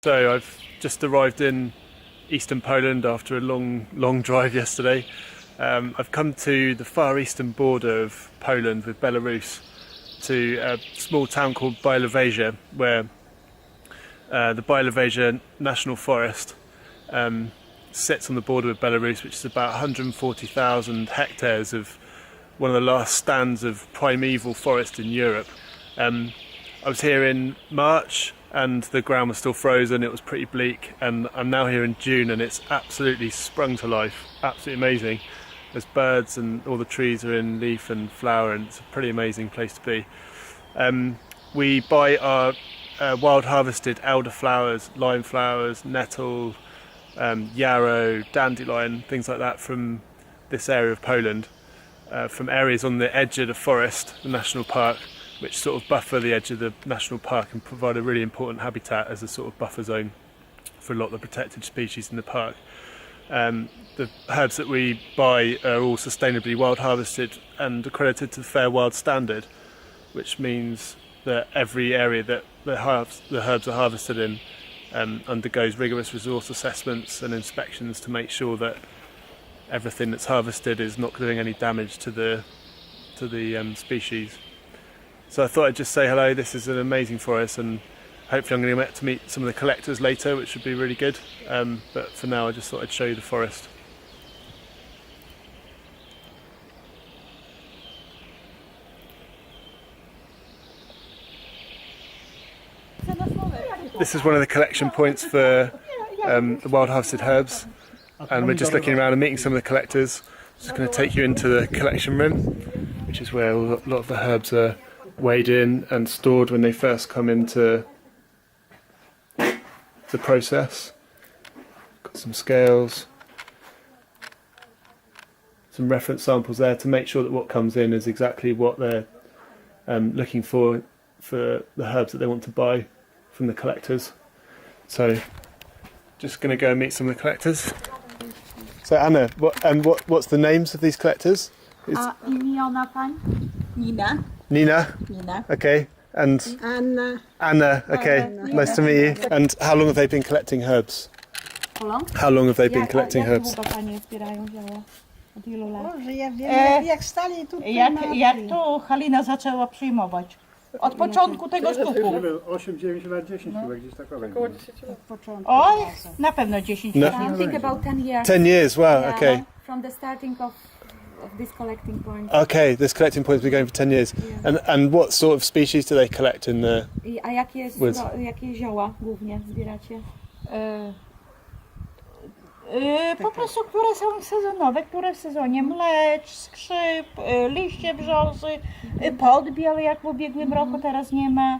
So I've just arrived in eastern Poland after a long drive yesterday. I've come to the far eastern border of Poland with Belarus, to a small town called Białowieża, where the Białowieża National Forest sits on the border with Belarus, which is about 140,000 hectares of one of the last stands of primeval forest in Europe. I was here in March and the ground was still frozen, it was pretty bleak, and I'm now here in June and it's absolutely sprung to life, absolutely amazing. There's birds and all the trees are in leaf and flower, and it's a pretty amazing place to be. We buy our wild harvested elderflowers, lime flowers, nettle, yarrow, dandelion, things like that from this area of Poland, from areas on the edge of the forest, the national park, which sort of buffer the edge of the national park and provide a really important habitat as a sort of buffer zone for a lot of the protected species in the park. The herbs that we buy are all sustainably wild harvested and accredited to the FairWild standard, which means that every area that the herbs are harvested in undergoes rigorous resource assessments and inspections to make sure that everything that's harvested is not doing any damage to the species. So I thought I'd just say hello. This is an amazing forest, and hopefully I'm going to get to meet some of the collectors later, which would be really good. But for now I just thought I'd show you the forest. This is one of the collection points for the wild harvested herbs, and we're just looking around and meeting some of the collectors. Just going to take you into the collection room, which is where a lot of the herbs are weighed in and stored when they first come into the process. Got some scales, some reference samples there to make sure that what comes in is exactly what they're looking for the herbs that they want to buy from the collectors. So just going to go and meet some of the collectors. So Anna, what's the names of these collectors? Imiona pani? Nina. Nina? Nina. Okay. And Anna. Anna, okay. Nice to meet you. And how long have they been collecting herbs? How long? How long have they been collecting herbs? Jak panie zbierają zioła? Od ilu lat? Boże, ja wiem, jak stali tutaj Jak to Halina zaczęła przyjmować? Od początku tego skupu. 8, 9 lat, 10 chyba gdzieś takowe. Oj, na pewno 10 No. lat. I think about 10 years. 10 years, wow, Yeah, okay. From the starting of this collecting point. Okay, this collecting point's been going for 10 years. And what sort of species do they collect in the... A jakie, jakie zioła głównie zbieracie? Po prostu, które są sezonowe, które w sezonie: mlecz, skrzyp, liście brzozy, podbiel, jak w ubiegłym roku, teraz nie ma,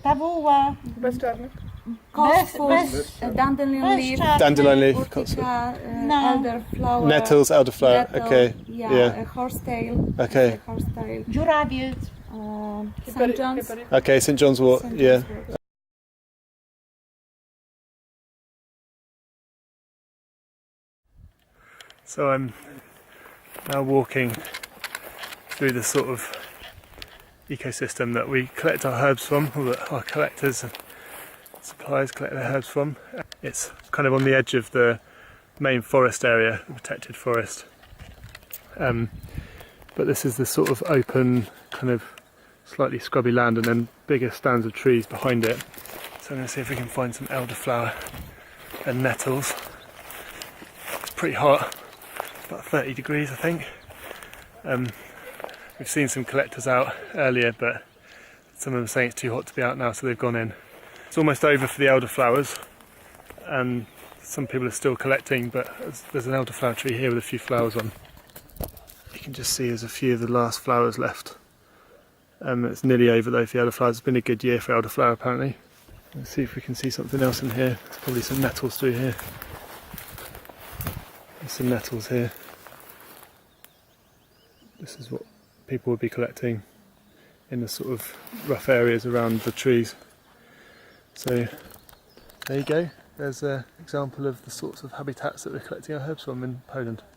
tawuła. Bez czarnych. Dandelion leaf, Dandelion leaf, urtica, No. elderflower, nettles, elderflower, nettle, okay. yeah, horsetail, Okay. horsetail, Dziurawiec. St. John's. Okay, St. John's wort, St. yeah. John's wort. So I'm now walking through the sort of ecosystem that we collect our herbs from, or that our collectors and suppliers collect their herbs from. It's kind of on the edge of the main forest area, the protected forest. But this is the sort of open, kind of slightly scrubby land, and then bigger stands of trees behind it. So I'm going to see if we can find some elderflower and nettles. It's pretty hot. About 30 degrees, I think. We've seen some collectors out earlier, but some of them saying it's too hot to be out now, so they've gone in. It's almost over for the elderflowers, and some people are still collecting, but there's an elderflower tree here with a few flowers on. You can just see there's a few of the last flowers left. It's nearly over though for the elderflowers. It's been a good year for elderflower apparently. Let's see if we can see something else in here. There's probably some nettles through here. There's some nettles here. This is what people would be collecting in the sort of rough areas around the trees. So there you go. There's an example of the sorts of habitats that we're collecting our herbs from in Poland.